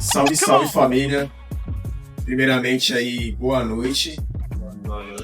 Salve, salve família. Primeiramente aí, boa noite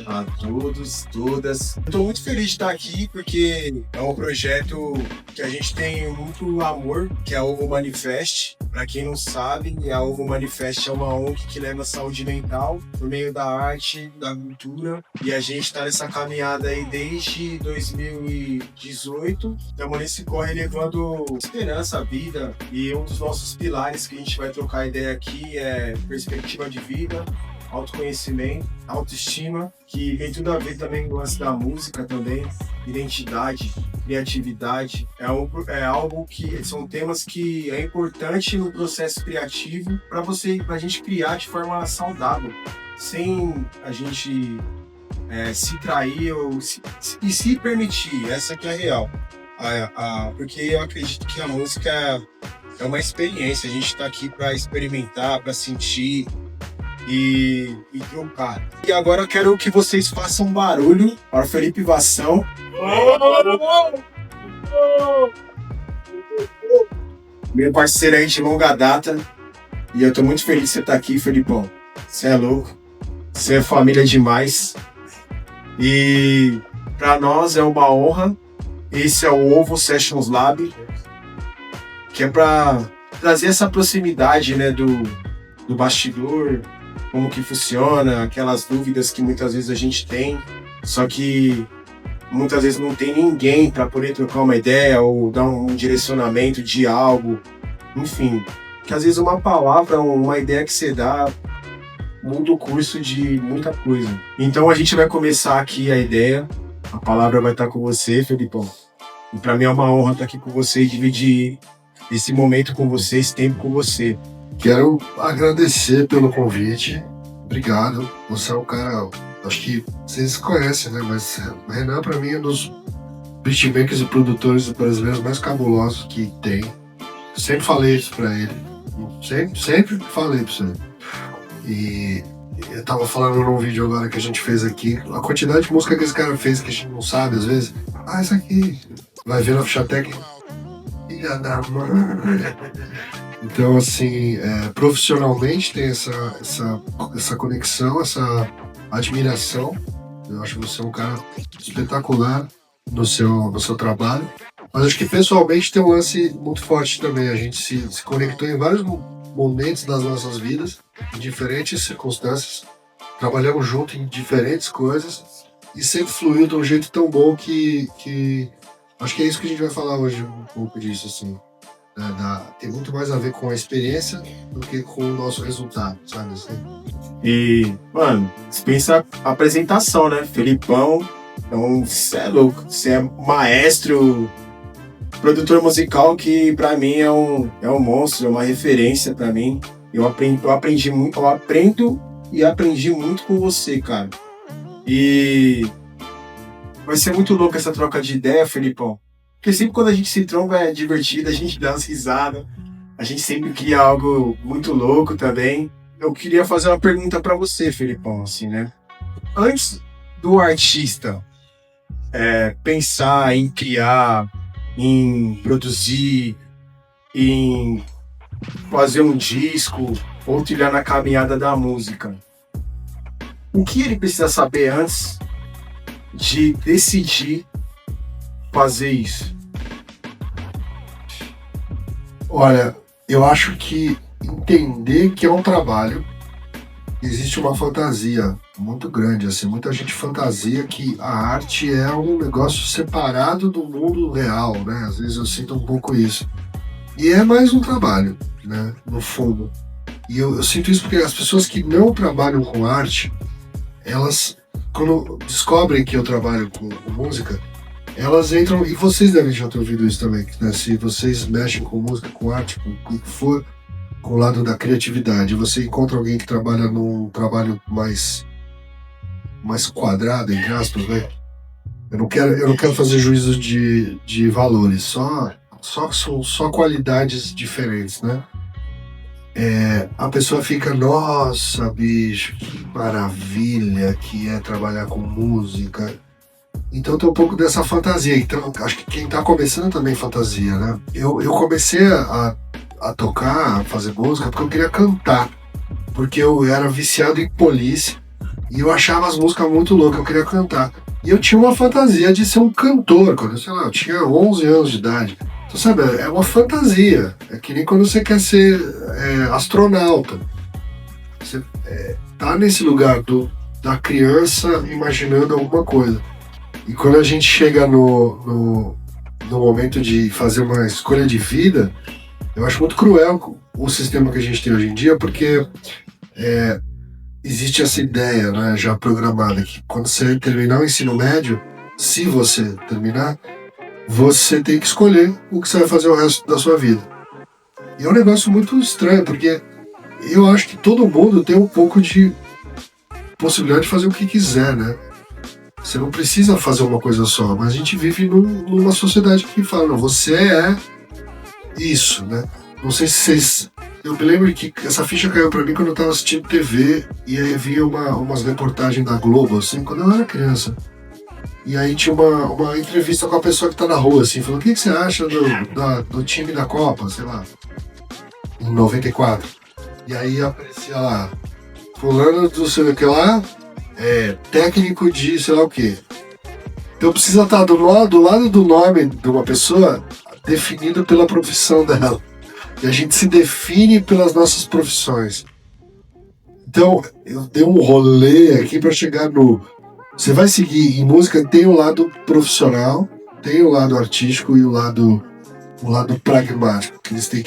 a todos, todas. Eu tô muito feliz de estar aqui porque é um projeto que a gente tem muito amor, que é a Ovo Manifest. Para quem não sabe, a Ovo Manifest é uma ONG que leva saúde mental por meio da arte, da cultura. E a gente está nessa caminhada aí desde 2018. Estamos nesse corre levando esperança à vida. E um dos nossos pilares que a gente vai trocar ideia aqui é perspectiva de vida, autoconhecimento, autoestima, que tem tudo a ver também com o lance da música também, identidade, criatividade. É algo que são temas que é importante no processo criativo pra gente criar de forma saudável, sem a gente se trair ou se permitir. Essa que é a real. Porque eu acredito que a música é uma experiência. A gente está aqui para experimentar, para sentir e trocar. E agora eu quero que vocês façam um barulho para o Felipe Vassão. Meu parceiro aí de longa data. E eu tô muito feliz de você estar aqui, Felipão. Você é louco. Você é família demais. E para nós é uma honra. Esse é o Ovo Sessions Lab, que é para trazer essa proximidade, né, do bastidor, como que funciona, aquelas dúvidas que muitas vezes a gente tem, só que muitas vezes não tem ninguém para poder trocar uma ideia ou dar um direcionamento de algo, enfim, que às vezes uma palavra, uma ideia que você dá muda o curso de muita coisa. Então a gente vai começar aqui a ideia, a palavra vai estar com você, Felipão, e para mim é uma honra estar aqui com você e dividir esse momento com você, esse tempo com você. Quero agradecer pelo convite. Obrigado. Você é um cara, acho que vocês conhecem, né? Mas o Renan, pra mim, é um dos beatmakers e produtores brasileiros mais cabulosos que tem. Eu sempre falei isso pra ele. Sempre falei pra você. E eu tava falando num vídeo agora que a gente fez aqui, a quantidade de música que esse cara fez que a gente não sabe, às vezes. Isso aqui. Vai ver na ficha técnica. Filha da mãe. Então, assim, profissionalmente tem essa conexão, essa admiração. Eu acho que você é um cara espetacular no seu trabalho. Mas acho que pessoalmente tem um lance muito forte também. A gente se conectou em vários momentos das nossas vidas, em diferentes circunstâncias. Trabalhamos junto em diferentes coisas e sempre fluiu de um jeito tão bom que acho que é isso que a gente vai falar hoje, um pouco disso, assim. Tem muito mais a ver com a experiência do que com o nosso resultado, sabe assim? E, mano, dispensa a apresentação, né? Felipão, você é louco, você é maestro, produtor musical que pra mim é um monstro, é uma referência pra mim. Eu aprendo e aprendi muito com você, cara. E vai ser muito louco essa troca de ideia, Felipão. Porque sempre quando a gente se tromba é divertido, a gente dá umas risadas, a gente sempre cria algo muito louco também. Eu queria fazer uma pergunta pra você, Felipão, assim, né? Antes do artista pensar em criar, em produzir, em fazer um disco ou trilhar na caminhada da música, o que ele precisa saber antes de decidir fazer isso? Olha, eu acho que entender que é um trabalho, existe uma fantasia muito grande, assim, muita gente fantasia que a arte é um negócio separado do mundo real, né? Às vezes eu sinto um pouco isso. E é mais um trabalho, né? No fundo. E eu sinto isso porque as pessoas que não trabalham com arte, elas, quando descobrem que eu trabalho com música, elas entram, e vocês devem já ter ouvido isso também, né? Se vocês mexem com música, com arte, com o que for, com o lado da criatividade, você encontra alguém que trabalha num trabalho mais quadrado, entre aspas, né? Eu não quero fazer juízo de valores, só qualidades diferentes, né? a pessoa fica, nossa, bicho, que maravilha que é trabalhar com música. Então tem um pouco dessa fantasia. Então, acho que quem tá começando também fantasia, né? Eu comecei a tocar, a fazer música, porque eu queria cantar. Porque eu era viciado em polícia e eu achava as músicas muito loucas, eu queria cantar. E eu tinha uma fantasia de ser um cantor, quando sei lá, eu tinha 11 anos de idade. Então, sabe, é uma fantasia. É que nem quando você quer ser astronauta. Você tá nesse lugar da criança imaginando alguma coisa. E quando a gente chega no momento de fazer uma escolha de vida, eu acho muito cruel o sistema que a gente tem hoje em dia, porque existe essa ideia, né, já programada, que quando você terminar o ensino médio, se você terminar, você tem que escolher o que você vai fazer o resto da sua vida. E é um negócio muito estranho, porque eu acho que todo mundo tem um pouco de possibilidade de fazer o que quiser, né? Você não precisa fazer uma coisa só, mas a gente vive numa sociedade que fala, não, você é isso, né? Não sei se vocês... Eu me lembro que essa ficha caiu pra mim quando eu tava assistindo TV e aí via umas reportagens da Globo, assim, quando eu era criança. E aí tinha uma entrevista com a pessoa que tá na rua, assim, falando, o que você acha do time da Copa, sei lá, em 94? E aí aparecia lá, fulano do sei o que lá, técnico de sei lá o que. Então precisa estar do lado do nome de uma pessoa definido pela profissão dela. E a gente se define pelas nossas profissões. Então, eu dei um rolê aqui para chegar no... Você vai seguir em música, tem o lado profissional, tem o lado artístico e o lado pragmático, que eles têm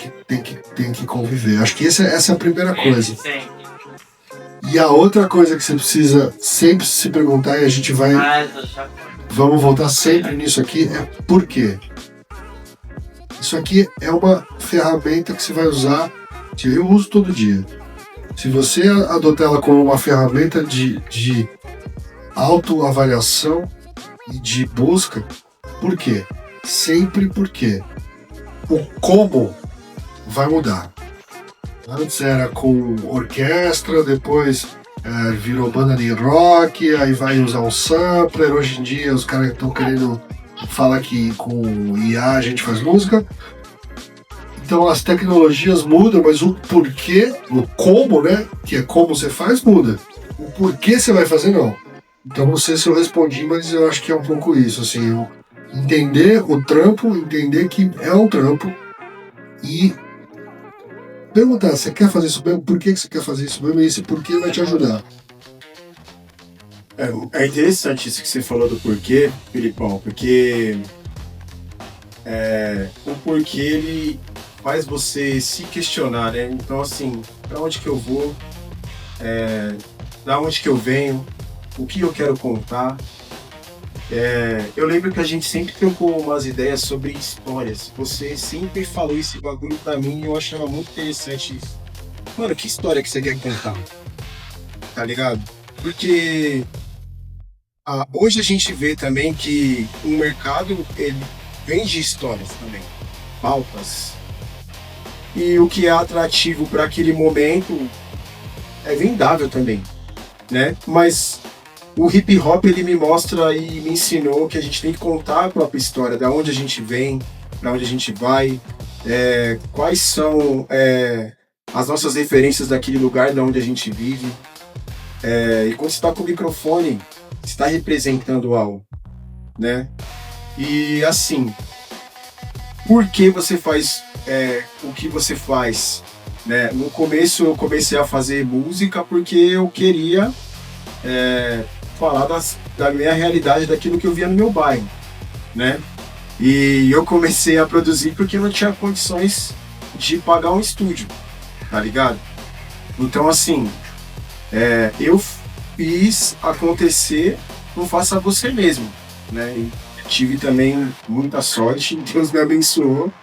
que conviver. Acho que essa é a primeira coisa. E a outra coisa que você precisa sempre se perguntar, e a gente vamos voltar sempre nisso aqui, é por quê? Isso aqui é uma ferramenta que você vai usar, eu uso todo dia. Se você adotar ela como uma ferramenta de autoavaliação e de busca, por quê? Sempre por quê? O como vai mudar. Antes era com orquestra, depois virou banda de rock, aí vai usar um sampler. Hoje em dia os caras estão querendo falar que com IA a gente faz música. Então as tecnologias mudam, mas o porquê, o como, né? Que é como você faz, muda. O porquê você vai fazer, não. Então não sei se eu respondi, mas eu acho que é um pouco isso, assim. Entender o trampo, entender que é um trampo e perguntar, você quer fazer isso mesmo? Por que você quer fazer isso mesmo? E esse porquê vai te ajudar. É interessante isso que você falou do porquê, Filipão, porque o porquê ele faz você se questionar, né? Então, assim, pra onde que eu vou? Da onde que eu venho? O que eu quero contar? Eu lembro que a gente sempre trocou umas ideias sobre histórias. Você sempre falou esse bagulho pra mim e eu achava muito interessante isso. Mano, que história que você quer contar? Tá ligado? Porque hoje a gente vê também que o mercado ele vende histórias também, pautas. E o que é atrativo para aquele momento é vendável também, né? Mas o hip hop ele me mostra e me ensinou que a gente tem que contar a própria história, da onde a gente vem, para onde a gente vai, quais são as nossas referências daquele lugar, da onde a gente vive. E quando você está com o microfone, você está representando algo, né? E assim, por que você faz o que você faz? Né? No começo eu comecei a fazer música porque eu queria falar da minha realidade, daquilo que eu via no meu bairro, né? E eu comecei a produzir porque eu não tinha condições de pagar um estúdio, tá ligado? Então assim, eu fiz acontecer, não faça você mesmo, né? E tive também muita sorte, Deus me abençoou,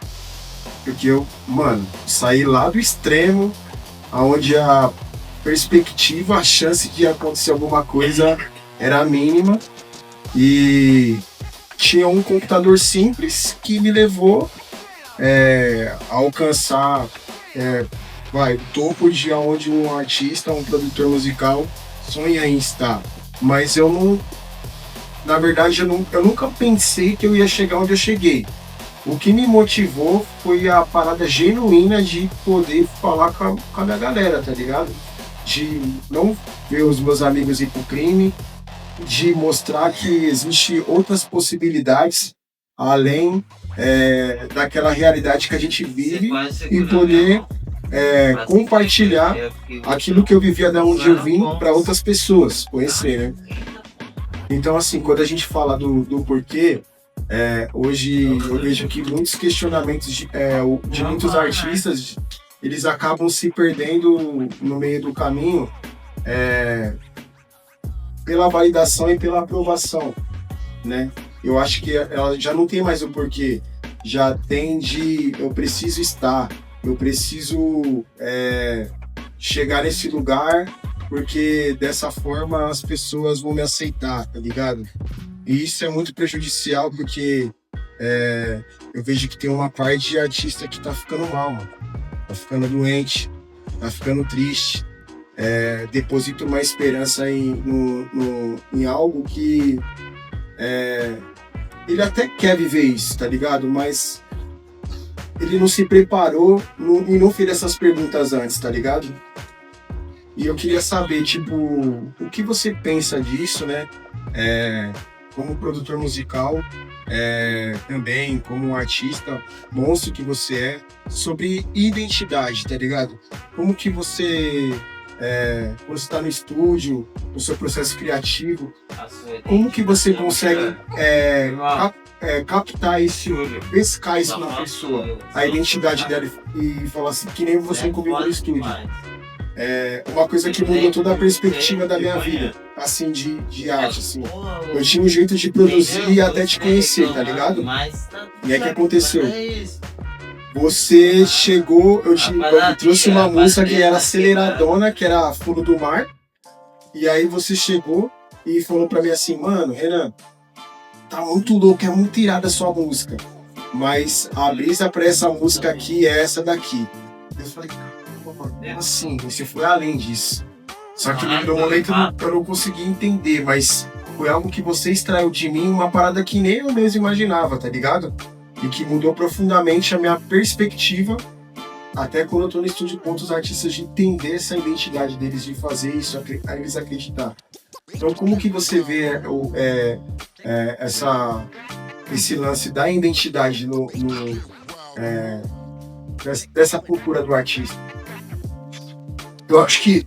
porque eu, mano, saí lá do extremo, onde a perspectiva, a chance de acontecer alguma coisa era mínima, e tinha um computador simples que me levou a alcançar topo de onde um artista, um produtor musical sonha em estar. Mas eu não, na verdade, eu nunca pensei que eu ia chegar onde eu cheguei. O que me motivou foi a parada genuína de poder falar com a minha galera, tá ligado? De não ver os meus amigos ir pro crime, de mostrar que existe outras possibilidades além daquela realidade que a gente vive e poder compartilhar aquilo que eu vivia da onde eu vim para outras pessoas conhecer, né? Então, assim, quando a gente fala do porquê, hoje eu vejo que muitos questionamentos de muitos artistas, eles acabam se perdendo no meio do caminho pela validação e pela aprovação, né? Eu acho que ela já não tem mais o porquê, já tem de eu preciso estar, eu preciso chegar nesse lugar porque dessa forma as pessoas vão me aceitar, tá ligado? E isso é muito prejudicial porque eu vejo que tem uma parte de artista que tá ficando mal, mano. Tá ficando doente, tá ficando triste. Deposita uma esperança em algo que ele até quer viver isso, tá ligado? Mas ele não se preparou e não fez essas perguntas antes, tá ligado? E eu queria saber, tipo, o que você pensa disso, né? Como produtor musical, também como um artista monstro que você é, sobre identidade, tá ligado? Como que você, quando você tá no estúdio, no seu processo criativo, como que você consegue captar isso, pescar isso na pessoa, a identidade dela e falar assim, que nem você comigo no estúdio. Uma coisa que mudou toda a perspectiva da minha vida, assim, de arte, assim. Eu tinha um jeito de produzir até te conhecer, tá ligado? E aí o que aconteceu? Você chegou, eu trouxe uma música que era aceleradona, que era Fundo do Mar, e aí você chegou e falou pra mim assim, mano, Renan, tá muito louco, é muito irada a sua música, mas a brisa pra essa música aqui é essa daqui. Eu falei, assim, você foi além disso. Só que no momento eu não consegui entender, mas foi algo que você extraiu de mim, uma parada que nem eu mesmo imaginava, tá ligado? E que mudou profundamente a minha perspectiva, até quando eu tô no estúdio com outros artistas, de entender essa identidade deles, de fazer isso, a eles acreditar. Então, como que você vê esse lance da identidade dessa cultura do artista? Eu acho que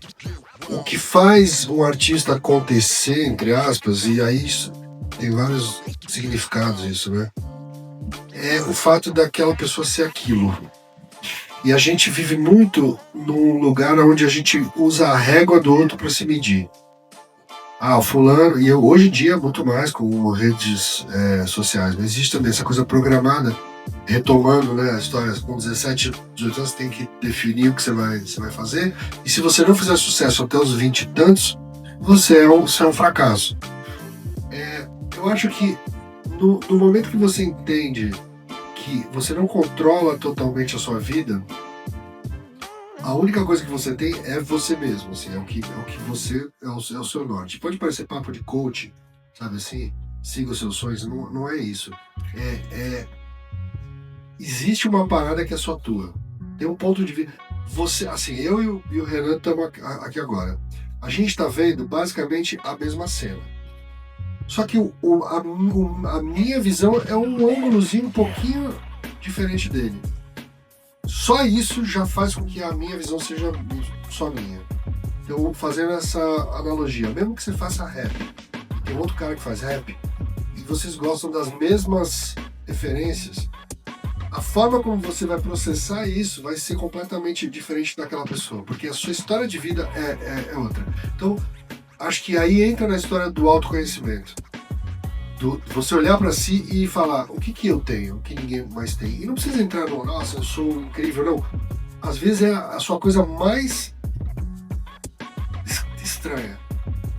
o que faz um artista acontecer, entre aspas, e aí isso tem vários significados isso, né? É o fato daquela pessoa ser aquilo. E a gente vive muito num lugar onde a gente usa a régua do outro para se medir. O fulano, e hoje em dia muito mais com redes sociais, mas existe também essa coisa programada, retomando, né, a história, com 17, 18 anos você tem que definir o que você vai fazer, e se você não fizer sucesso até os 20 e tantos, você é um fracasso. Eu acho que no momento que você entende que você não controla totalmente a sua vida, a única coisa que você tem é você mesmo, assim, é o que você é o seu norte. Pode parecer papo de coach, sabe assim, siga os seus sonhos, não é isso. Existe uma parada que é só tua. Tem um ponto de vista. Você, assim, eu e o Renan estamos aqui agora. A gente está vendo basicamente a mesma cena. Só que a minha visão é um ângulozinho um pouquinho diferente dele. Só isso já faz com que a minha visão seja só minha. Então, fazendo essa analogia, mesmo que você faça rap, tem outro cara que faz rap, e vocês gostam das mesmas referências, a forma como você vai processar isso vai ser completamente diferente daquela pessoa, porque a sua história de vida é outra. Então, acho que aí entra na história do autoconhecimento. Você olhar pra si e falar, o que eu tenho, o que ninguém mais tem. E não precisa entrar no, nossa, eu sou incrível, não. Às vezes é a sua coisa mais estranha.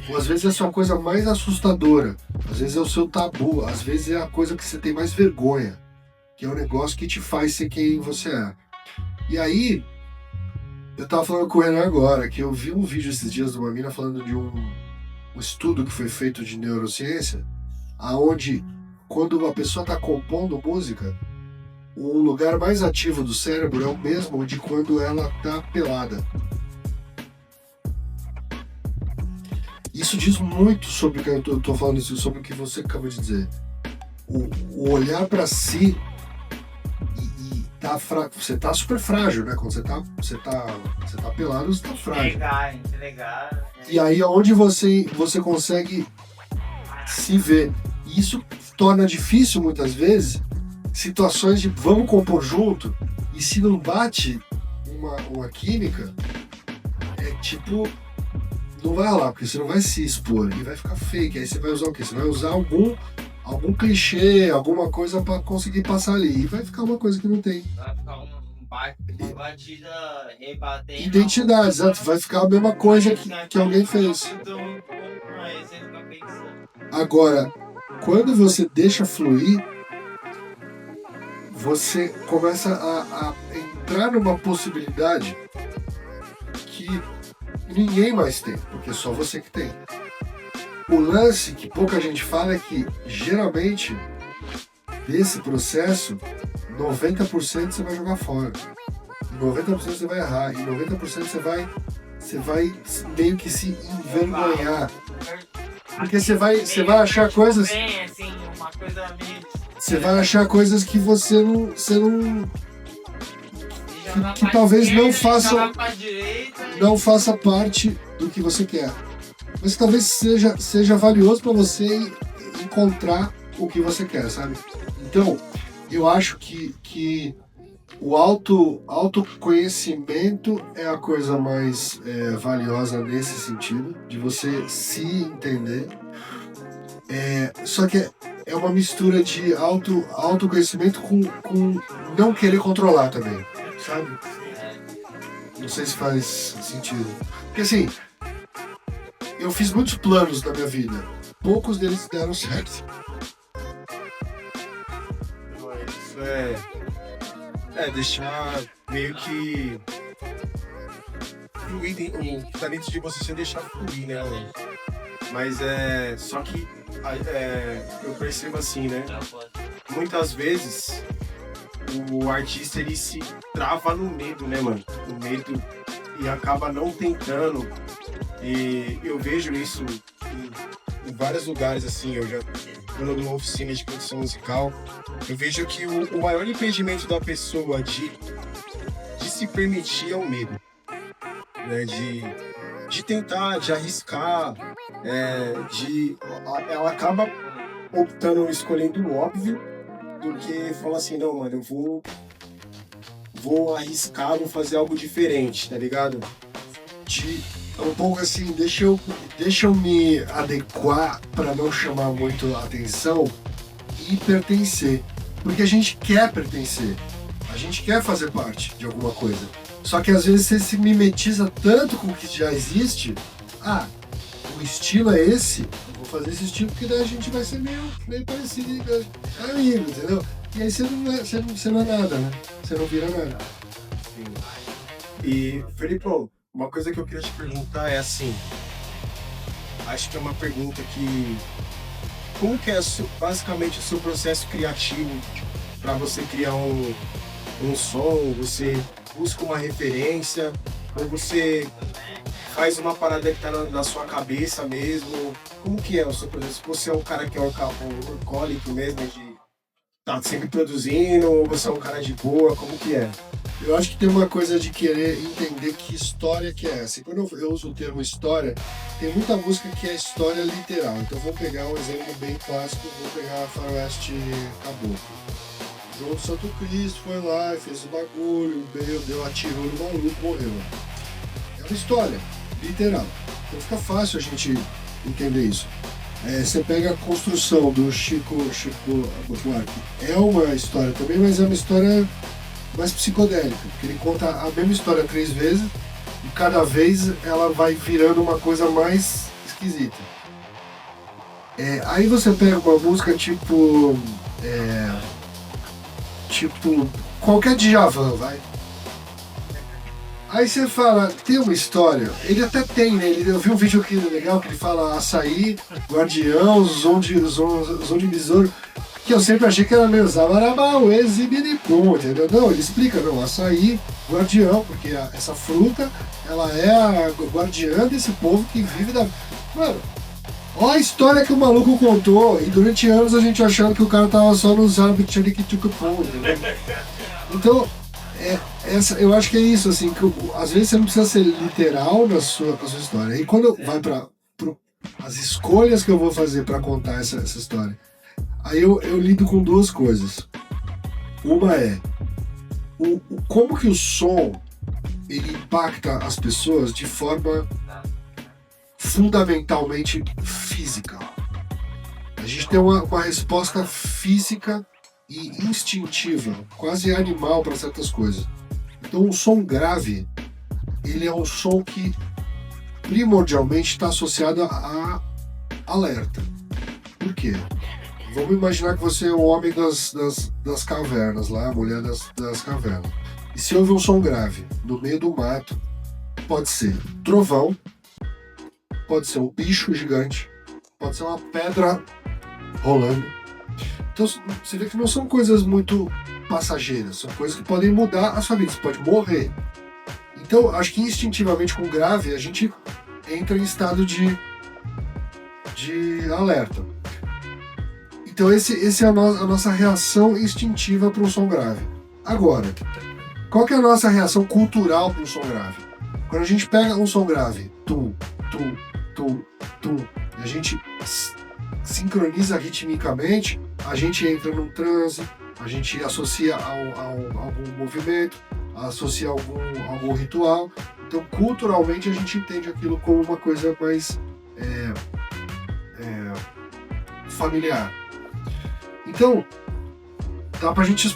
Ou às vezes é a sua coisa mais assustadora. Às vezes é o seu tabu. Às vezes é a coisa que você tem mais vergonha. Que é o negócio que te faz ser quem você é. E aí, Eu tava falando com o Renan agora, que eu vi um vídeo esses dias de uma mina falando de um estudo que foi feito de neurociência, aonde quando a pessoa tá compondo música, o lugar mais ativo do cérebro é o mesmo de quando ela tá pelada. Isso diz muito sobre o que eu tô falando, sobre o que você acabou de dizer. O olhar para si e você tá super frágil, né? Quando você tá pelado, você tá frágil. Entregar. E aí onde você consegue se ver. E isso torna difícil muitas vezes situações de vamos compor junto, e se não bate uma química, é tipo, não vai rolar, porque você não vai se expor e vai ficar fake. Aí você vai usar o quê? Você vai usar algum clichê, alguma coisa pra conseguir passar ali. E vai ficar uma coisa que não tem. Vai ficar uma batida rebatendo. Identidade, exato. Vai ficar a mesma coisa que alguém fez. Agora, quando você deixa fluir, você começa a entrar numa possibilidade que ninguém mais tem, porque é só você que tem. O lance que pouca gente fala é que, geralmente, desse processo, 90% você vai jogar fora. 90% você vai errar. E 90% você vai meio que se envergonhar. Porque você vai achar coisas... Você vai achar coisas que você não que talvez não faça parte do que você quer. Mas talvez seja valioso para você encontrar o que você quer, sabe? Então, eu acho que o autoconhecimento é a coisa mais valiosa nesse sentido, de você se entender. Só que é uma mistura de autoconhecimento com não querer controlar também, sabe? Não sei se faz sentido. Porque assim, eu fiz muitos planos na minha vida. Poucos deles deram certo. Isso deixar meio que fluir, o que tá dentro de você deixar fluir, né, mano? Mas só que eu percebo assim, né? Muitas vezes o artista ele se trava no medo, né, mano? O medo, e acaba não tentando. E eu vejo isso em vários lugares, assim. Eu já quando eu dou uma oficina de produção musical, eu vejo que o maior impedimento da pessoa de se permitir é o medo, né? De tentar, de arriscar, ela acaba optando, escolhendo o óbvio, do que fala assim, não, mano, eu vou arriscar, vou fazer algo diferente, tá ligado? Um pouco assim, deixa eu me adequar para não chamar muito a atenção e pertencer. Porque a gente quer pertencer, a gente quer fazer parte de alguma coisa. Só que às vezes você se mimetiza tanto com o que já existe. O estilo é esse, eu vou fazer esse estilo porque daí a gente vai ser meio parecido, amigo, entendeu? E aí você não é nada, né? Você não vira nada. Sim. E, Felipão, uma coisa que eu queria te perguntar é assim, acho que é uma pergunta que... Como que é basicamente o seu processo criativo para você criar um som? Você busca uma referência ou você faz uma parada que tá na sua cabeça mesmo? Como que é o seu processo? Você é um cara que é orcólico mesmo, de tá sempre produzindo, ou você é um cara de boa? Como que é? Eu acho que tem uma coisa de querer entender que história que é essa. E quando eu uso o termo história, tem muita música que é história literal. Então vou pegar um exemplo bem clássico, vou pegar Faroeste Caboclo. João Santo Cristo foi lá e fez o bagulho, atirou no maluco, morreu. É uma história literal. Então fica fácil a gente entender isso. Você pega a construção do Chico Buarque. É uma história também, mas é uma história mais psicodélica, porque ele conta a mesma história 3 vezes e cada vez ela vai virando uma coisa mais esquisita. Aí você pega uma música tipo qualquer Djavan, vai. Aí você fala, tem uma história, ele até tem, né? Eu vi um vídeo aqui legal que ele fala açaí, guardião, zon de besouro, que eu sempre achei que era meio zabarabau, exibiripum, entendeu? Não, ele explica, não, açaí, guardião, porque essa fruta, ela é a guardiã desse povo que vive da... Mano, olha a história que o maluco contou, e durante anos a gente achando que o cara tava só no Zabitchanikitukupum, entendeu? Então... eu acho que é isso, assim, que às vezes você não precisa ser literal na sua história. E quando vai para as escolhas que eu vou fazer para contar essa história, aí eu lido com duas coisas. Uma é como que o som ele impacta as pessoas de forma fundamentalmente física. A gente tem uma resposta física e instintiva, quase animal para certas coisas. Então o som grave, ele é um som que primordialmente está associado a alerta. Por quê? Vamos imaginar que você é o homem das cavernas lá, a mulher das cavernas. E se houve um som grave no meio do mato, pode ser trovão, pode ser um bicho gigante, pode ser uma pedra rolando. Então você vê que não são coisas muito passageiras, são coisas que podem mudar a sua vida, você pode morrer. Então acho que instintivamente com o grave a gente entra em estado de alerta. Então esse é a nossa reação instintiva para um som grave. Agora, qual que é a nossa reação cultural para um som grave? Quando a gente pega um som grave, tum, tum, tum, tum, e a gente sincroniza ritmicamente, a gente entra num transe, a gente associa a algum movimento, associa a algum ritual. Então, culturalmente, a gente entende aquilo como uma coisa mais familiar. Então, dá pra gente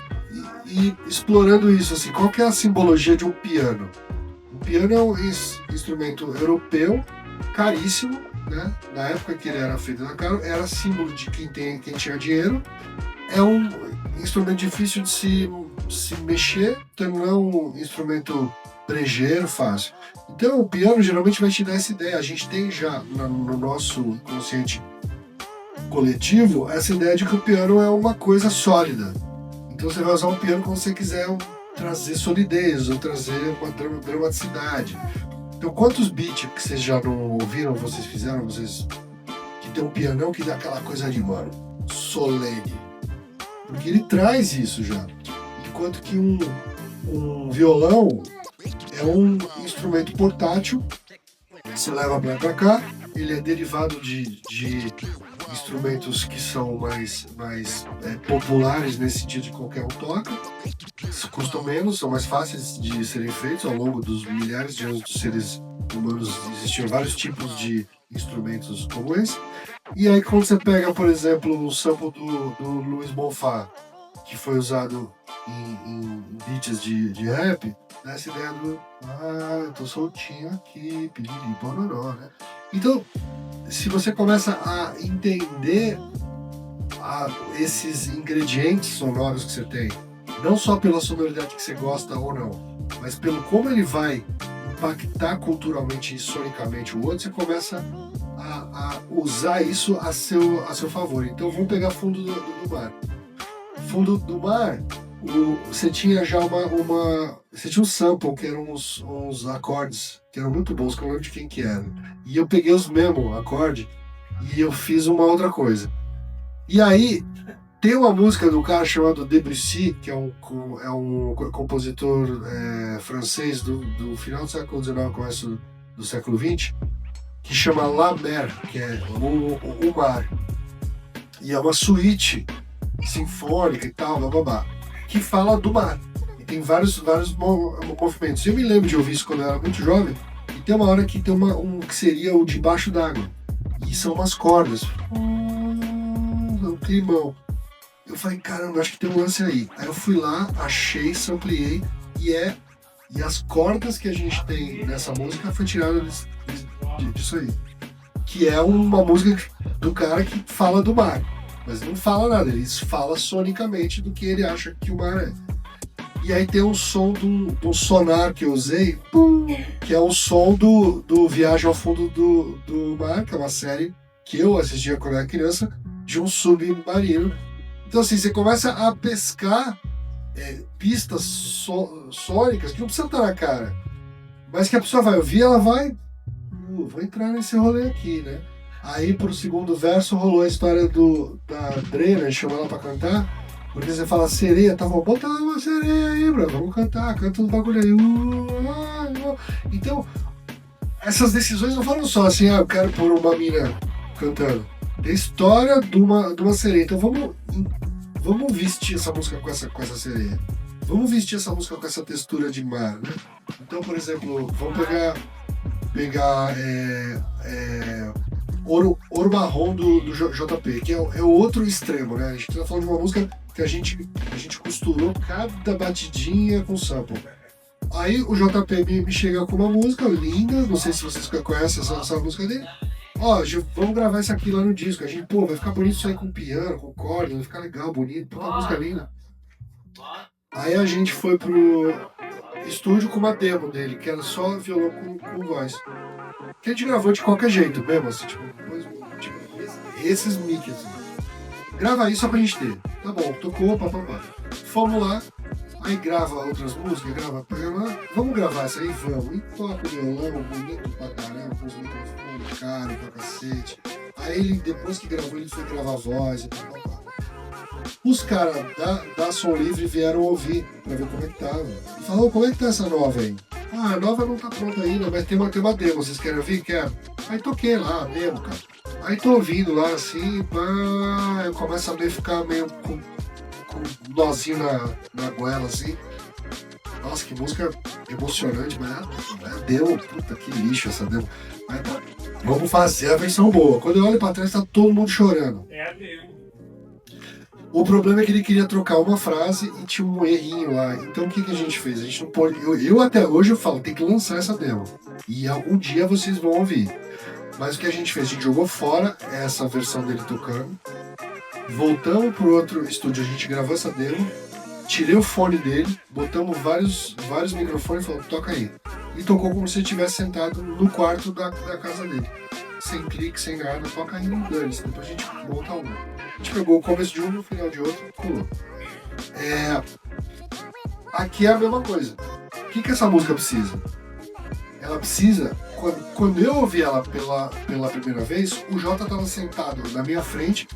ir explorando isso, assim, qual que é a simbologia de um piano? O piano é um instrumento europeu, caríssimo, né? Na época que ele era feito na cara, era símbolo de quem tinha dinheiro. É um instrumento difícil de se mexer, então não é um instrumento brejeiro, fácil. Então o piano geralmente vai te dar essa ideia. A gente tem já no nosso inconsciente coletivo essa ideia de que o piano é uma coisa sólida. Então você vai usar um piano quando você quiser trazer solidez ou trazer uma dramaticidade. Então, quantos beats que vocês já não ouviram, vocês fizeram, que tem um pianão que dá aquela coisa de, mano, solene. Porque ele traz isso já. Enquanto que um violão é um instrumento portátil, você leva pra cá, ele é derivado de instrumentos que são mais populares nesse sentido de qualquer um toca. Custam menos, são mais fáceis de serem feitos. Ao longo dos milhares de anos dos seres humanos existiam vários tipos de instrumentos como esse. E aí quando você pega, por exemplo, o sample do Luiz Bonfá, que foi usado em beats de rap, né, essa ideia do eu tô soltinho aqui, piriri, pororó, né? Então, se você começa a entender esses ingredientes sonoros que você tem, não só pela sonoridade que você gosta ou não, mas pelo como ele vai impactar culturalmente e sonicamente o outro, você começa a usar isso a seu favor. Então vamos pegar fundo do mar. Fundo do mar, você tinha já você tinha um sample que eram uns acordes que eram muito bons, que eu não lembro de quem que era. E eu peguei os mesmos acordes e eu fiz uma outra coisa. E aí tem uma música do cara chamado Debussy, que é um compositor francês do final do século XIX, começo do século XX, que chama La Mer, que é o mar. E é uma suíte sinfônica e tal, bababá, que fala do mar. E tem vários movimentos. Eu me lembro de ouvir isso quando eu era muito jovem, e tem uma hora que tem um que seria o debaixo d'água. E são umas cordas. Um climão. Eu falei, caramba, acho que tem um lance aí. Aí eu fui lá, achei, sampleei, e as cordas que a gente tem nessa música foi tirada disso aí. Que é uma música do cara que fala do mar. Mas não fala nada, ele fala sonicamente do que ele acha que o mar é. E aí tem o som do sonar que eu usei, que é o som do Viagem ao Fundo do Mar, que é uma série que eu assistia quando era criança, de um submarino. Então assim, você começa a pescar pistas sônicas que não precisa estar na cara, mas que a pessoa vai ouvir, ela vai, vou entrar nesse rolê aqui, né? Aí pro segundo verso rolou a história da Dre, né? Chamou ela pra cantar, porque você fala sereia, tá bom, bota uma sereia aí, bro, vamos cantar, canta os bagulho aí. Então, essas decisões não foram só assim, eu quero pôr uma mina cantando. Tem história de uma sereia, então vamos vestir essa música com essa sereia. Vamos vestir essa música com essa textura de mar, né? Então, por exemplo, vamos pegar Ouro Marrom do JP, que é o outro extremo, né? A gente tá falando de uma música que a gente costurou cada batidinha com sample. Aí o JP me chega com uma música linda, não sei se vocês conhecem essa música dele. Ó, vamos gravar isso aqui lá no disco. A gente, vai ficar bonito isso aí com piano, com corda, vai ficar legal, bonito, puta música linda. Aí a gente foi pro estúdio com uma demo dele, que era só violão com voz. Que a gente gravou de qualquer jeito mesmo, assim, tipo esses mix, assim. Grava aí só pra gente ter. Tá bom, tocou, papapá. Fomos lá, aí grava outras músicas, vamos gravar essa aí, vamos. E toca o violão, bonito pra caramba, com os microfones caros pra cacete. Aí ele, depois que gravou, ele foi gravar a voz e papapá. Os caras da Som Livre vieram ouvir pra ver como é que tava. E falaram, como é que tá essa nova aí? Ah, a nova não tá pronta ainda, mas tem uma demo, vocês querem ouvir? Quero. Aí toquei lá, a demo, cara. Aí tô ouvindo lá assim, pá, eu começo a ficar meio com um nozinho na goela assim. Nossa, que música emocionante, mas a demo, puta que lixo essa demo. Mas tá, vamos fazer a versão boa. Quando eu olho pra trás, tá todo mundo chorando. É a demo. O problema é que ele queria trocar uma frase e tinha um errinho lá. Então o que a gente fez? A gente não pode. Eu até hoje eu falo, tem que lançar essa demo. E algum dia vocês vão ouvir. Mas o que a gente fez? A gente jogou fora essa versão dele tocando. Voltamos pro outro estúdio, a gente gravou essa demo. Tirei o fone dele, botamos vários microfones e falou, toca aí. E tocou como se ele estivesse sentado no quarto da casa dele. Sem clique, sem nada, toca aí no dane-se. Depois a gente monta um. A gente pegou o começo de um e o final de outro, colou. Aqui é a mesma coisa. O que essa música precisa? Ela precisa, quando eu ouvi ela pela primeira vez, o Jota estava sentado na minha frente,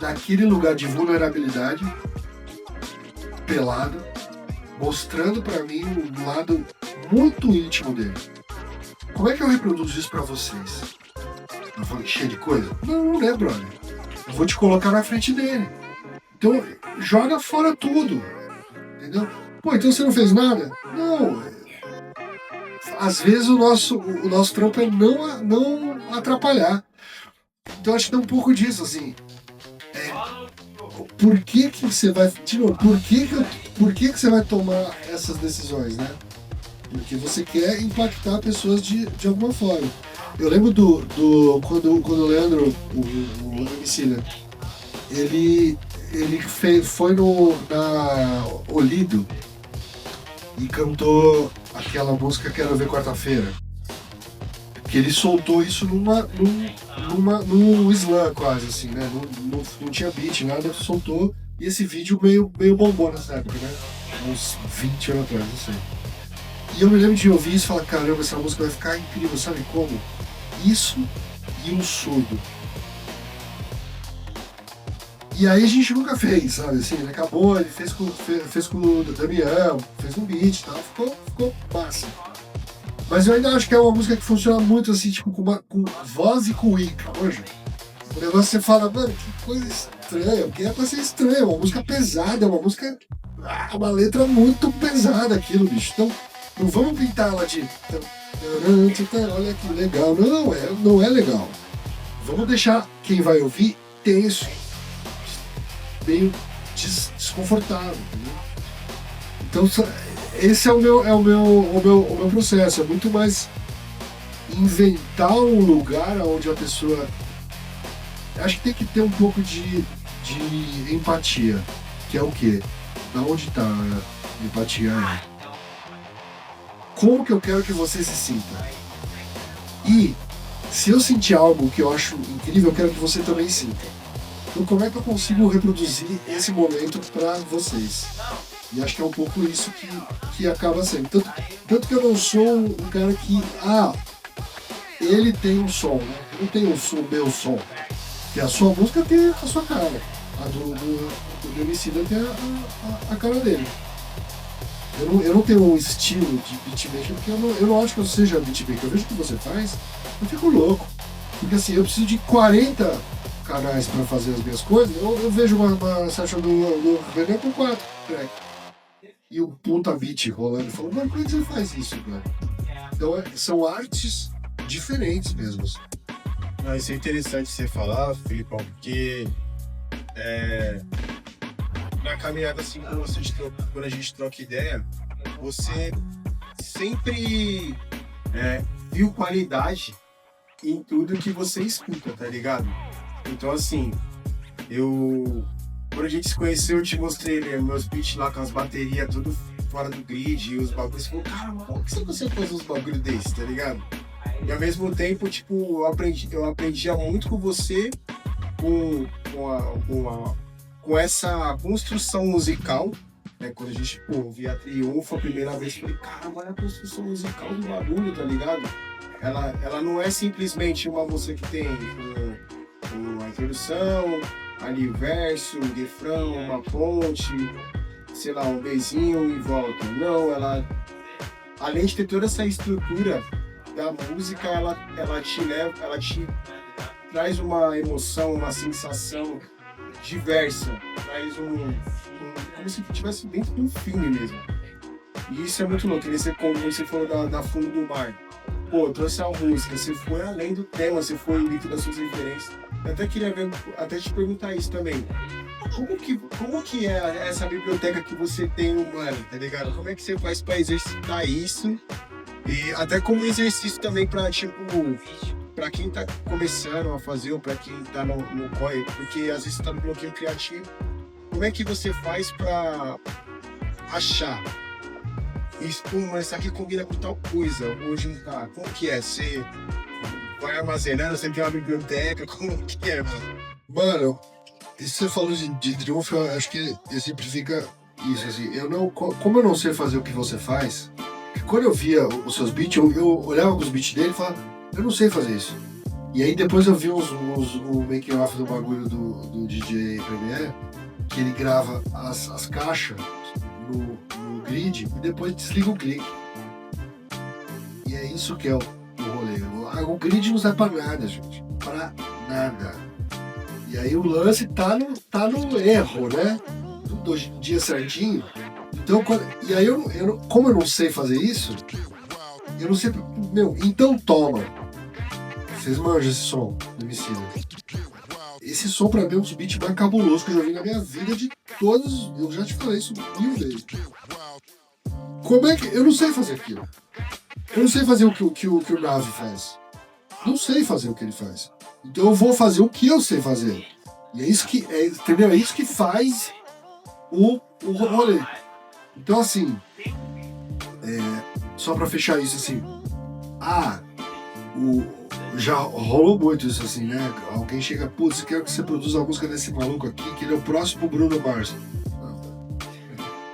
naquele lugar de vulnerabilidade, pelado, mostrando pra mim um lado muito íntimo dele. Como é que eu reproduzo isso pra vocês? Eu vou encher de coisa? Não, né, brother? Eu vou te colocar na frente dele. Então, joga fora tudo. Entendeu? Pô, então você não fez nada? Não. Às vezes o nosso trampo é não atrapalhar. Então acho que tem um pouco disso, assim. Por que você vai... Tipo, por que você vai tomar essas decisões, né? Porque você quer impactar pessoas de alguma forma. Eu lembro quando o Leandro, o MC, né? Ele foi na Olido e cantou aquela música Quero Ver Quarta-feira. Que ele soltou isso num slam quase, assim, né? Não tinha beat, nada, soltou. E esse vídeo meio bombou nessa época, né? Uns 20 anos atrás, não sei. E eu me lembro de ouvir isso e falar, caramba, essa música vai ficar incrível, sabe como? Isso e um surdo. E aí a gente nunca fez, sabe? Assim, ele acabou, ele fez com o Damião, fez um beat e tal, ficou massa. Mas eu ainda acho que é uma música que funciona muito assim, tipo, com voz e com Ica hoje. O negócio você fala, mano, que coisa estranha, porque é pra ser estranha, é uma música pesada, é uma música. Uma letra muito pesada aquilo, bicho. Então, não vamos pintar ela de. Olha que legal. Não é legal. Vamos deixar quem vai ouvir tenso, meio desconfortável, entendeu? Então esse é o meu processo, é muito mais inventar um lugar onde a pessoa, acho que tem que ter um pouco de empatia, que é o quê? da onde tá a empatia aí? Como que eu quero que você se sinta? E se eu sentir algo que eu acho incrível, eu quero que você também sinta. Então como é que eu consigo reproduzir esse momento para vocês? E acho que é um pouco isso que acaba sendo. Tanto que eu não sou um cara que... ele tem um som, né? Eu não tenho o meu som. Que a sua música tem a sua cara. A do Emicida tem a cara dele. Eu não tenho um estilo de beatmaker, porque eu não acho que eu seja beatmaker. Eu vejo o que você faz, eu fico louco. Porque assim, eu preciso de 40 canais para fazer as minhas coisas. Eu vejo uma session do Renan com 4 tracks. E o puta beat rolando. Eu falo, mano, como é que você faz isso, cara? Então são artes diferentes mesmo. Não, isso é interessante você falar, Filipão, porque na caminhada assim, quando a gente troca ideia, você sempre viu qualidade em tudo que você escuta, tá ligado? Então assim, quando a gente se conheceu, eu te mostrei meus beats lá com as baterias tudo fora do grid e os bagulhos. Você falou, cara, mano, como que você consegue fazer uns bagulhos desses, tá ligado? E ao mesmo tempo, tipo, eu aprendia muito com você, com essa construção musical, né? Quando a gente, via Triunfo a primeira vez, eu falei, cara, olha a construção musical do bagulho, tá ligado? Ela não é simplesmente uma música que tem uma introdução, ali o verso, um refrão, uma ponte, sei lá, um beijinho e volta. Não, ela, além de ter toda essa estrutura da música, ela te traz uma emoção, uma sensação diversa, traz como se estivesse dentro de um filme mesmo. E isso é muito louco, como você falou da Fundo do Mar. Pô, trouxe a música, você foi além do tema, você foi dentro das suas referências. Eu até queria te perguntar isso também. Como que é essa biblioteca que você tem humana, tá ligado? Como é que você faz pra exercitar isso? E até como exercício também pra, tipo, pra quem tá começando a fazer ou pra quem tá no corre, porque às vezes tá no bloqueio criativo. Como é que você faz pra achar? Isso, mas isso aqui combina com tal coisa, ou juntar. Como que é? Você vai armazenando, você tem uma biblioteca, como que é, mano? Mano, isso você falou de Triunfo, eu acho que exemplifica isso, assim. Como eu não sei fazer o que você faz, quando eu via os seus beats, eu olhava os beats dele e falava, eu não sei fazer isso. E aí depois eu vi o making off do bagulho do DJ Premier, que ele grava as caixas no grid e depois desliga o clique. E é isso que é o rolê. O grid não serve pra nada, gente. Pra nada. E aí o lance tá no erro, né? Tudo hoje em dia certinho. Então, como eu não sei fazer isso, eu não sei. Então toma. Vocês manjam esse som do Emicida. Esse som pra mim é um dos beats mais cabulosos que eu já vi na minha vida de todos. Eu já te falei isso 1000 vezes. Como é que. Eu não sei fazer aquilo. Eu não sei fazer o que o Navi faz. Não sei fazer o que ele faz. Então eu vou fazer o que eu sei fazer. E é isso que. Entendeu? É isso que faz o rolê. Então assim. Só pra fechar isso assim. Já rolou muito isso assim, né? Alguém chega, putz, quero que você produza a música desse maluco aqui, que ele é o próximo Bruno Mars.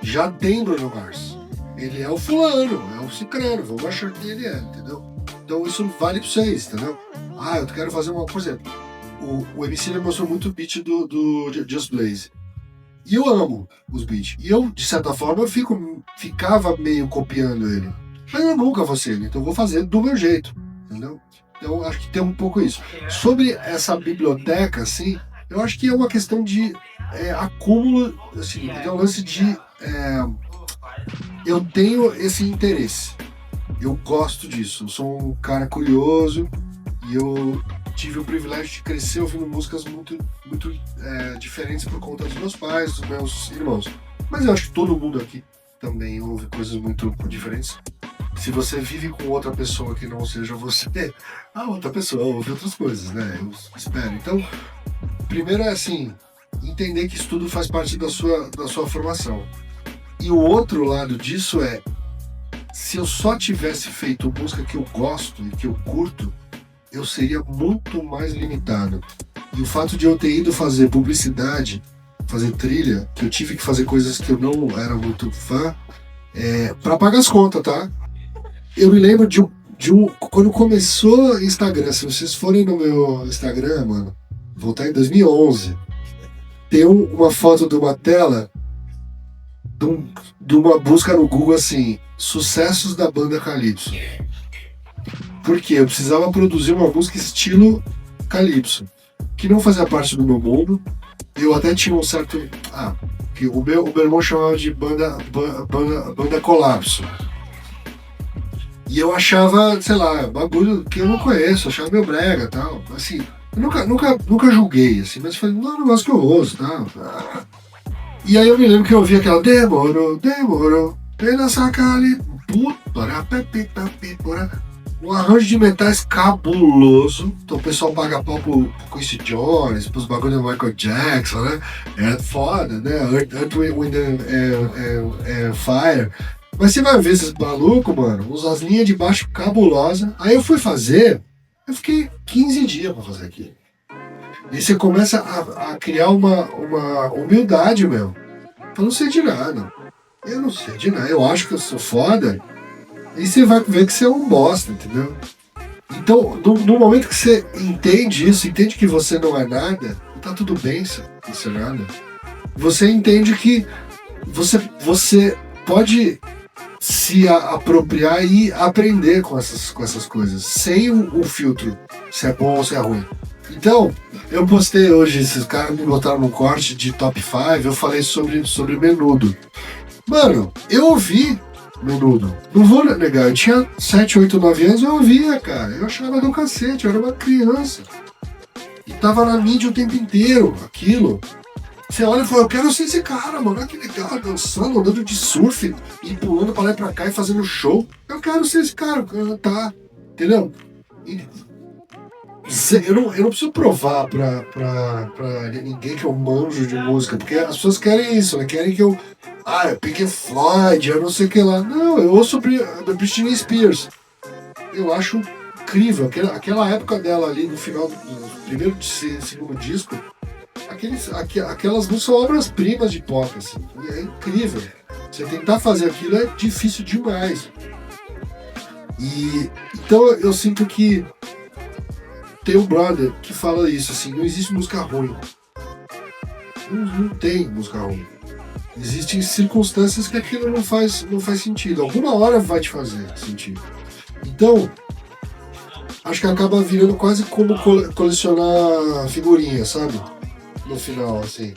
Já tem Bruno Mars. Ele é o fulano, é o cicrano, vamos achar que ele é, entendeu? Então isso vale pra vocês, entendeu? Eu quero fazer por exemplo, o MC mostrou muito o beat do Just Blaze. E eu amo os beats. E eu, de certa forma, ficava meio copiando ele. Mas eu nunca vou ser ele, então eu vou fazer do meu jeito, entendeu? Então acho que tem um pouco isso. Sobre essa biblioteca, assim, eu acho que é uma questão de acúmulo, assim, é um lance de... eu tenho esse interesse. Eu gosto disso. Eu sou um cara curioso e eu tive o privilégio de crescer ouvindo músicas muito, muito diferentes por conta dos meus pais, dos meus irmãos. Mas eu acho que todo mundo aqui também ouve coisas muito diferentes. Se você vive com outra pessoa que não seja você, a outra pessoa ouve outras coisas, né? Eu espero. Então, primeiro é assim, entender que isso tudo faz parte da sua formação. E o outro lado disso é, se eu só tivesse feito música que eu gosto e que eu curto, eu seria muito mais limitado. E o fato de eu ter ido fazer publicidade, fazer trilha, que eu tive que fazer coisas que eu não era muito fã, pra pagar as contas, tá? Eu me lembro de um quando começou o Instagram, se vocês forem no meu Instagram, mano, voltar em 2011, tem uma foto de uma tela de uma busca no Google assim, sucessos da banda Calypso. Porque eu precisava produzir uma música estilo Calypso, que não fazia parte do meu mundo. Eu até tinha um certo... que o meu irmão chamava de banda Colapso. E eu achava, sei lá, bagulho que eu não conheço, achava meio brega e tal. Assim, eu nunca julguei, assim, mas falei, não, é um negócio que eu ouço, tal. E aí eu me lembro que eu ouvi aquela demorou, pela sacali, um arranjo de metais cabuloso. Então o pessoal paga pau pro Quincy Jones, pros bagulhos do Michael Jackson, né? É foda, né? Earth, Wind and Fire. Mas você vai ver esses malucos, mano, as linhas de baixo cabulosas. Aí eu fui fazer, eu fiquei 15 dias pra fazer aquilo. E você começa a criar uma humildade, meu. Eu não sei de nada. Eu não sei de nada. Eu acho que eu sou foda. E você vai ver que você é um bosta, entendeu? Então, no momento que você entende isso, entende que você não é nada, tá tudo bem se você é nada. Você entende que você pode se apropriar e aprender com essas coisas, sem o filtro, se é bom ou se é ruim. Então, eu postei hoje, esses caras me botaram num corte de top 5, eu falei sobre Menudo. Mano, eu ouvi Menudo. Não vou negar, eu tinha 7, 8, 9 anos, eu ouvia, cara. Eu achava do cacete, eu era uma criança. E tava na mídia o tempo inteiro, aquilo. Você olha e fala, eu quero ser esse cara, mano. Olha que legal, dançando, andando de surf, e pulando pra lá e pra cá e fazendo show. Eu quero ser esse cara, tá? Entendeu? Eu não preciso provar pra ninguém que eu manjo de música, porque as pessoas querem isso, né? Querem que eu Pink Floyd, eu não sei o que lá. Não, eu ouço a Britney Spears. Eu acho incrível. Aquela época dela ali, no final do primeiro e segundo disco, aquelas músicas são obras-primas de pop, assim. E é incrível. Você tentar fazer aquilo é difícil demais. E então eu sinto que tem um brother que fala isso, assim, não existe música ruim. Não tem música ruim. Existem circunstâncias que aquilo não faz sentido. Alguma hora vai te fazer sentido. Então, acho que acaba virando quase como colecionar figurinhas, sabe? No final, assim.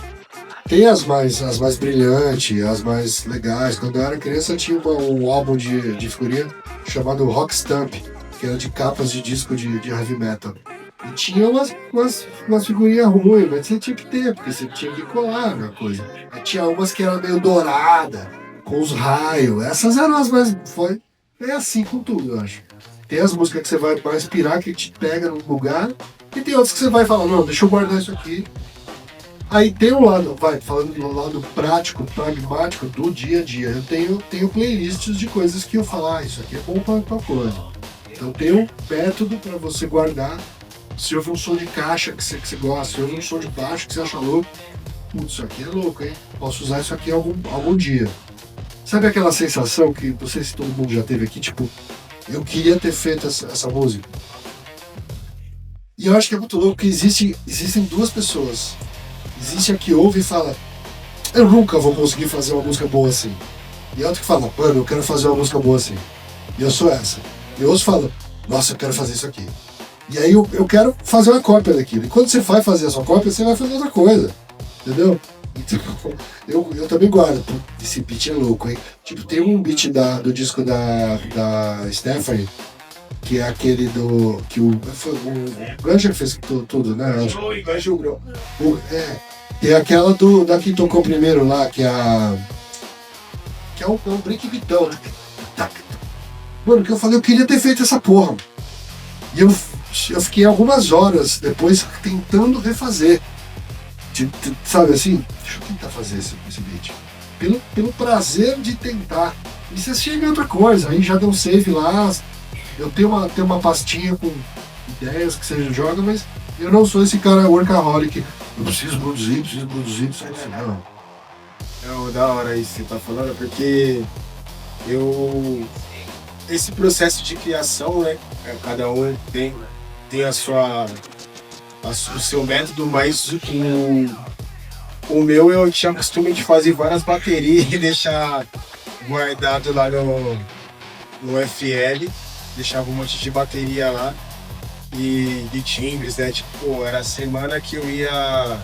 Tem as mais brilhantes, as mais legais. Quando eu era criança tinha um álbum de figurinha chamado Rock Stamp, que era de capas de disco de heavy metal. E tinha umas figurinhas ruins, mas você tinha que ter, porque você tinha que colar na coisa. Aí tinha umas que eram meio dourada, com os raios. Essas eram as mais... É assim com tudo, eu acho. Tem as músicas que você vai mais pirar, que te pega num lugar, e tem outras que você vai falar, não, deixa eu guardar isso aqui. Aí tem um lado, falando do lado prático, pragmático do dia a dia. Eu tenho playlists de coisas que eu falo, isso aqui é bom pra tal coisa. Então tem um método para você guardar. Se houve um som de caixa que você gosta, se houve um som de baixo que você acha louco, putz, isso aqui é louco, hein? Posso usar isso aqui algum dia. Sabe aquela sensação que, não sei se todo mundo já teve aqui, tipo, eu queria ter feito essa música. E eu acho que é muito louco que existem duas pessoas. Existe a que ouve e fala, eu nunca vou conseguir fazer uma música boa assim. E a outra que fala, mano, eu quero fazer uma música boa assim. E eu sou essa. E outros falam, nossa, eu quero fazer isso aqui. E aí eu quero fazer uma cópia daquilo. E quando você vai fazer a sua cópia, você vai fazer outra coisa. Entendeu? Então, eu também guardo. Esse beat é louco, hein? Tipo, tem um beat do disco da Stephanie, que é aquele que o Ganja fez tudo, né? Tem aquela da que tocou primeiro lá, que é um break beatão, né? Mano, que eu falei, eu queria ter feito essa porra. E eu fiquei algumas horas depois tentando refazer. Sabe assim? Deixa eu tentar fazer esse beat. pelo prazer de tentar. E você chega em outra coisa, aí já deu save lá, eu tenho uma pastinha com ideias que você joga, mas eu não sou esse cara workaholic, eu preciso produzir, não. É da hora isso que você tá falando, porque esse processo de criação, né? Cada um tem o seu método, mas o meu eu tinha costume de fazer várias baterias e deixar guardado lá no FL, deixava um monte de bateria lá e de timbres, né? Tipo, era a semana que eu ia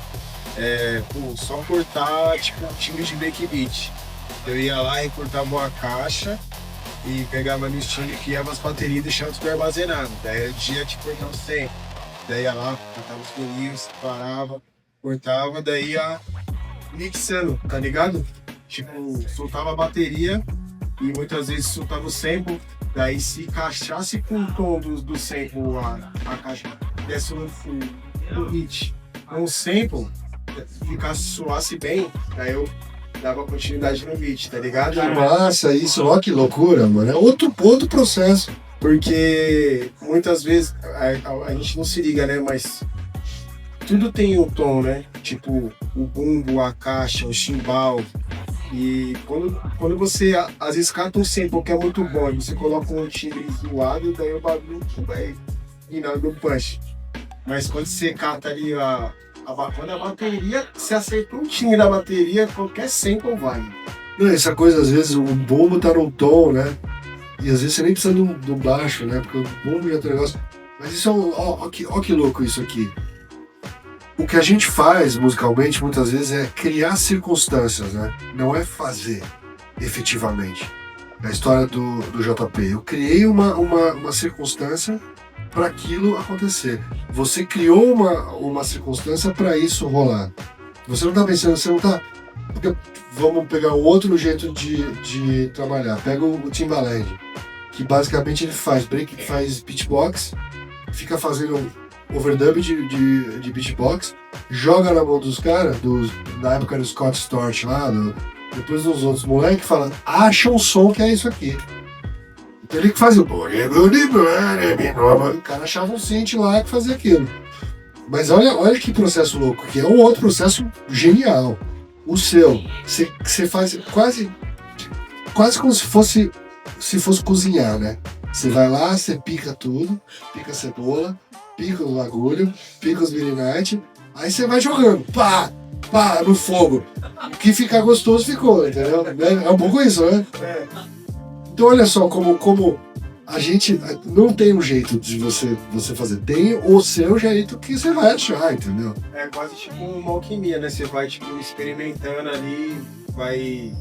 só cortar tipo um timbre de breakbeat. Eu ia lá e cortava uma caixa e pegava meus timbres, criava as baterias e deixava tudo armazenado. Daí era dia de cortar o 100. Daí ia lá, cortava os furinhos, parava, cortava, daí ia mixando, tá ligado? Tipo, soltava a bateria e muitas vezes soltava o sample, daí se encaixasse com o tom do sample a caixa desse um hit, um sample, soasse bem, daí eu dava continuidade no beat, tá ligado? Que massa isso, ó que loucura, mano. É outro processo. Porque muitas vezes a gente não se liga, né? Mas tudo tem um tom, né? Tipo, o bumbo, a caixa, o chimbal. E quando você, às vezes, cata um sample que é muito bom e você coloca um timbre zoado, daí o bagulho vai virar do punch. Mas quando você cata ali quando a bateria, você acertou o timbre da bateria, qualquer sample vai. Não, essa coisa, às vezes, o bumbo tá no tom, né? E às vezes você nem precisa do baixo, né? Porque o bumbo já tem um negócio. Mas isso é ó que louco isso aqui. O que a gente faz musicalmente muitas vezes é criar circunstâncias, né? Não é fazer efetivamente. Na história do JP, eu criei uma circunstância para aquilo acontecer. Você criou uma circunstância para isso rolar. Você não tá pensando, você não tá. Porque vamos pegar um outro jeito de trabalhar. Pega o Timbaland, que basicamente ele faz beatbox, fica fazendo overdub de beatbox, joga na mão dos caras, da época do Scott Storch lá, depois dos outros moleques, fala, acha um som que é isso aqui. Então ele que fazia o cara achava um synth lá que fazia aquilo. Mas olha que processo louco, que é um outro processo genial. O seu, você faz quase como se fosse cozinhar, né? Você vai lá, você pica tudo, pica a cebola, pica o bagulho, pica os mirinite, aí você vai jogando, pá, no fogo. O que ficar gostoso ficou, entendeu? É um pouco isso, né? Então olha só como a gente não tem um jeito de você fazer, tem o seu jeito que você vai achar, entendeu? É quase tipo uma alquimia, né? Você vai tipo experimentando ali, vai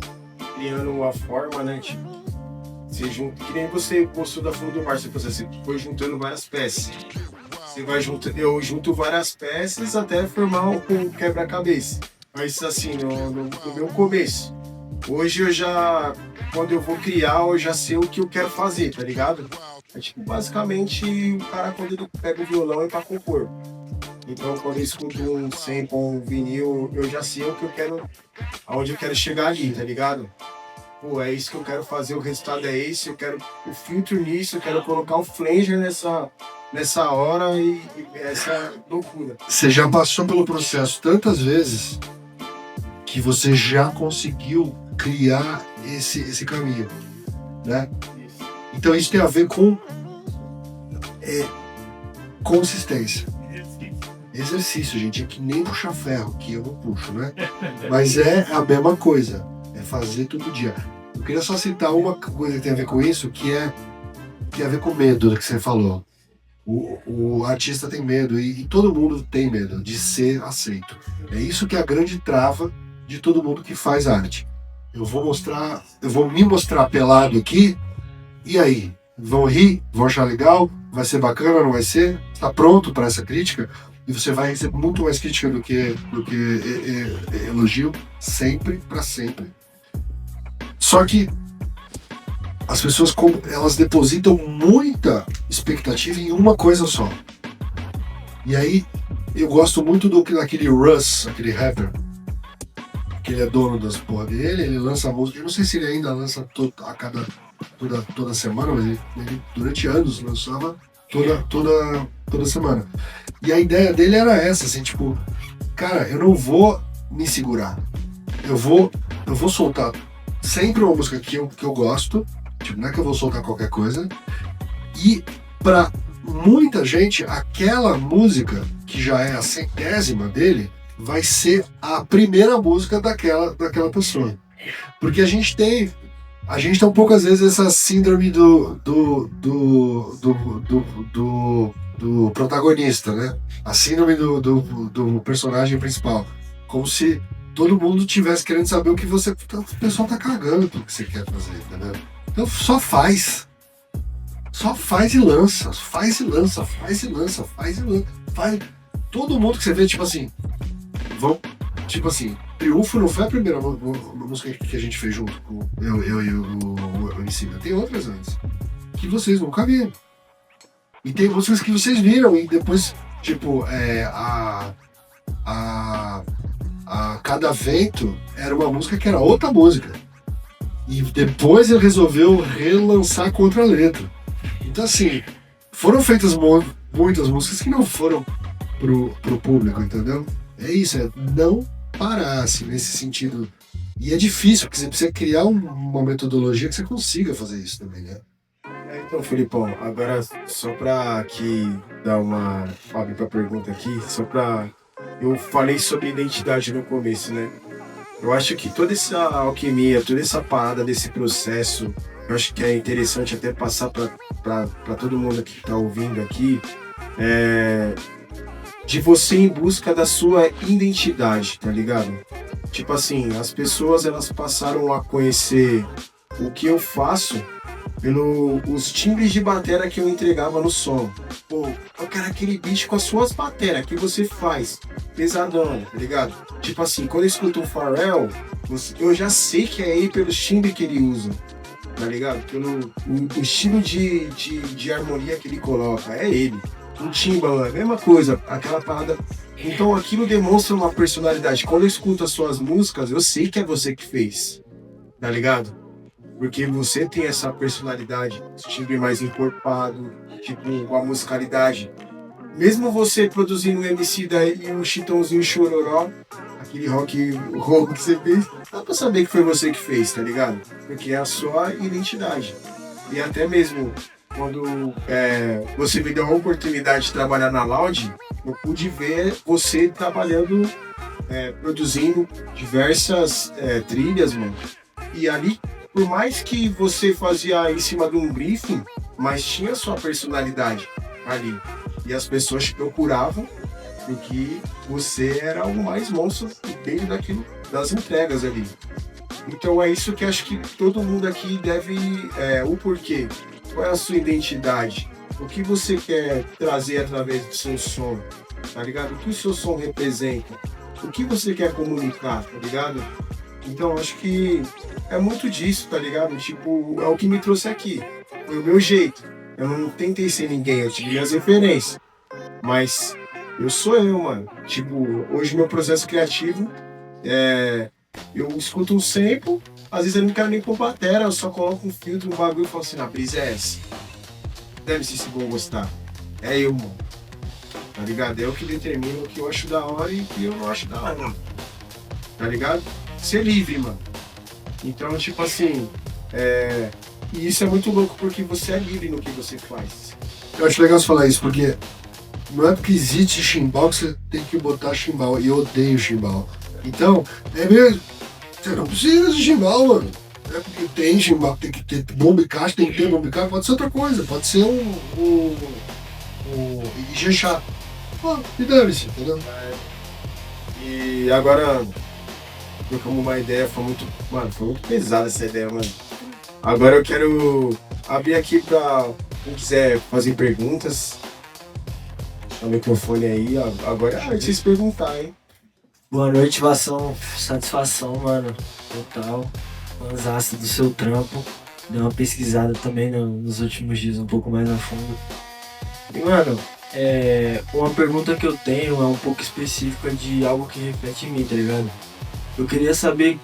criando uma forma, né? Tipo, você junta, que nem você postou da Fundo do Mar, você foi juntando várias peças. Você vai eu junto várias peças até formar um quebra-cabeça. Mas assim, no meu começo. Hoje quando eu vou criar, eu já sei o que eu quero fazer, tá ligado? É tipo, basicamente, o cara quando ele pega o violão é pra compor. Então quando eu escuto um sample, um vinil, eu já sei o que eu quero, aonde eu quero chegar ali, tá ligado? Pô, é isso que eu quero fazer, o resultado é esse, eu quero o filtro nisso, eu quero colocar o flanger nessa hora e essa loucura. Você já passou pelo processo tantas vezes que você já conseguiu criar esse caminho, né? Então isso tem a ver com consistência. Exercício, gente, é que nem puxar ferro, que eu não puxo, né? Mas é a mesma coisa, é fazer todo dia. Eu queria só citar uma coisa que tem a ver com isso, que tem a ver com medo do que você falou. O artista tem medo, e todo mundo tem medo de ser aceito. É isso que é a grande trava de todo mundo que faz arte. Eu vou me mostrar pelado aqui, e aí? Vão rir? Vão achar legal? Vai ser bacana? Não vai ser? Está pronto para essa crítica? E você vai receber muito mais crítica do que elogio, sempre, para sempre. Só que as pessoas elas depositam muita expectativa em uma coisa só. E aí eu gosto muito daquele Russ, aquele rapper, que ele é dono das porra dele, ele lança música. Eu não sei se ele ainda lança toda semana, mas ele durante anos lançava toda semana. E a ideia dele era essa, assim, tipo, cara, eu não vou me segurar. Eu vou soltar sempre uma música que eu gosto, tipo, não é que eu vou soltar qualquer coisa. E pra muita gente, aquela música, que já é a 100ª dele, vai ser a primeira música daquela pessoa. Porque a gente tem um pouco, às vezes, essa síndrome do protagonista, né? A síndrome do personagem principal. Como se todo mundo tivesse querendo saber o que você... O pessoal tá cagando pro que você quer fazer, entendeu? Então só faz. Só faz e lança. Faz e lança. Faz e lança. Faz e lança. Faz. Todo mundo que você vê, tipo assim... Tipo assim, Triunfo não foi a primeira música que a gente fez junto com eu e o MC. Tem outras antes. Que vocês nunca viram. E tem músicas que vocês viram e depois, tipo, a Cada Vento era uma música que era outra música. E depois ele resolveu relançar com outra letra. Então, assim, foram feitas muitas músicas que não foram pro público, entendeu? É isso, é não parar, assim, nesse sentido. E é difícil, porque você precisa criar uma metodologia que você consiga fazer isso também, né? Então, Felipão, agora só pra aqui dar uma... abrir pra pergunta aqui, só pra... Eu falei sobre identidade no começo, né? Eu acho que toda essa alquimia, toda essa parada desse processo, eu acho que é interessante até passar pra todo mundo que tá ouvindo aqui, de você ir em busca da sua identidade, tá ligado? Tipo assim, as pessoas, elas passaram a conhecer o que eu faço pelos timbres de batera que eu entregava no som. Pô, eu quero aquele beat com as suas bateras que você faz, pesadão, tá ligado? Tipo assim, quando eu escuto um Pharrell, eu já sei que é ele pelos timbres que ele usa, tá ligado? Pelo o estilo de harmonia que ele coloca, é ele. Um timbal, é a mesma coisa, aquela parada. Então aquilo demonstra uma personalidade. Quando eu escuto as suas músicas, eu sei que é você que fez, tá ligado? Porque você tem essa personalidade, esse timbre mais encorpado, tipo, uma musicalidade. Mesmo você produzindo um MC daí, um Chitãozinho Chororó, aquele rock que você fez, dá pra saber que foi você que fez, tá ligado? Porque é a sua identidade. E até mesmo quando você me deu a oportunidade de trabalhar na Loud, eu pude ver você trabalhando, produzindo diversas trilhas, mano. E ali, por mais que você fazia em cima de um briefing, mas tinha sua personalidade ali. E as pessoas te procuravam porque você era o mais monstro dentro daquilo, das entregas ali. Então é isso que acho que todo mundo aqui deve... o porquê. Qual é a sua identidade? O que você quer trazer através do seu som? Tá ligado? O que o seu som representa? O que você quer comunicar? Tá ligado? Então acho que é muito disso, tá ligado? Tipo, é o que me trouxe aqui. Foi o meu jeito. Eu não tentei ser ninguém, eu tive minhas referências. Mas eu sou eu, mano. Tipo, hoje meu processo criativo eu escuto um sample, às vezes eu não quero nem pôr batera, eu só coloco um filtro, um bagulho e falo assim, a brisa é essa. Deve-se se vou gostar. É eu, mano. Tá ligado? É eu que determino o que eu acho da hora e o que eu não acho da hora, mano. Tá ligado? Ser livre, mano. Então, tipo assim, e isso é muito louco porque você é livre no que você faz. Eu acho legal você falar isso, porque não é porque existe chimbal que você tem que botar chimbal. E eu odeio chimbal. Então, mesmo. Você não precisa de chimbal, mano. É porque tem chimbal, tem que ter bomba e caixa, tem que ter bomba e caixa, pode ser outra coisa, pode ser um Ijexá. E dane-se, entendeu? E agora, como uma ideia, foi muito pesada essa ideia, mano. Agora eu quero abrir aqui pra quem quiser fazer perguntas. O microfone aí, agora é hora de vocês perguntar, hein? Boa noite, Vação. Satisfação, mano. Total. Fanzaço do seu trampo. Dei uma pesquisada também nos últimos dias um pouco mais a fundo. E, mano, uma pergunta que eu tenho é um pouco específica de algo que reflete em mim, tá ligado? Eu queria saber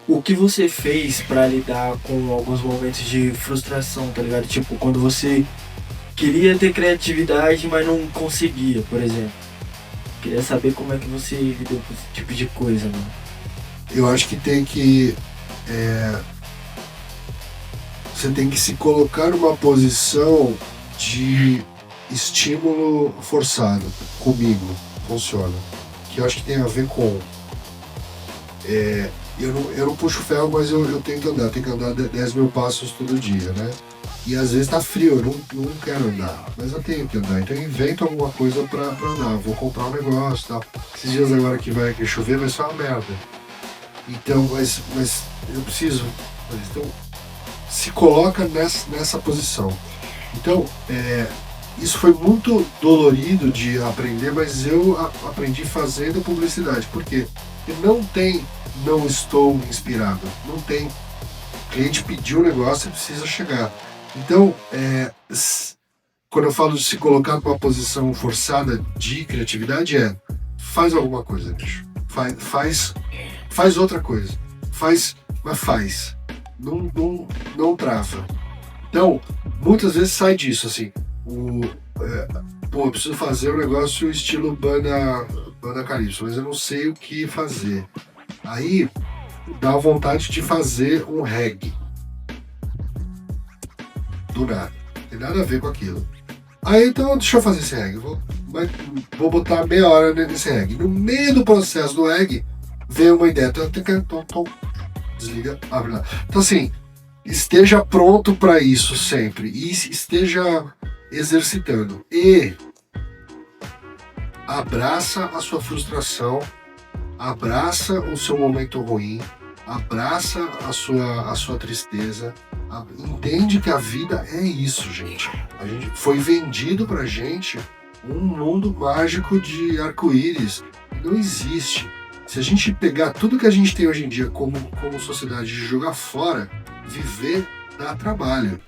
o que você fez pra lidar com alguns momentos de frustração, tá ligado? Tipo, quando você queria ter criatividade, mas não conseguia, por exemplo. Queria saber como é que você lidou com esse tipo de coisa, mano. Eu acho que você tem que se colocar numa posição de estímulo forçado. Comigo, funciona. Que eu acho que tem a ver com... eu não puxo ferro, mas eu tento andar. Eu tenho que andar 10 mil passos todo dia, né? E às vezes tá frio, eu não quero andar. Mas eu tenho que andar. Então eu invento alguma coisa pra andar. Eu vou comprar um negócio e tal. Esses dias agora que vai chover vai ser uma merda. Então, mas eu preciso... Então, se coloca nessa posição. Então, isso foi muito dolorido de aprender, mas eu aprendi fazendo publicidade. Por quê? Porque não estou inspirado. Não tem. O cliente pediu o negócio e precisa chegar. Então, quando eu falo de se colocar numa posição forçada de criatividade, faz alguma coisa, bicho. Faz outra coisa. Mas faz. Não trava. Então, muitas vezes sai disso, assim. Eu preciso fazer um negócio estilo banda calypso, mas eu não sei o que fazer. Aí, dá vontade de fazer um reggae. Do nada. Tem nada a ver com aquilo. Aí, então, deixa eu fazer esse reggae. Vou botar meia hora nesse reggae. No meio do processo do reggae, veio uma ideia. Desliga, abre lá. Então, assim, esteja pronto para isso sempre. E esteja exercitando. E abraça a sua frustração. Abraça o seu momento ruim. Abraça a sua tristeza. Entende que a vida é isso, gente. A gente foi vendido pra gente um mundo mágico de arco-íris. Não existe. Se a gente pegar tudo que a gente tem hoje em dia como sociedade e jogar fora, viver dá trabalho.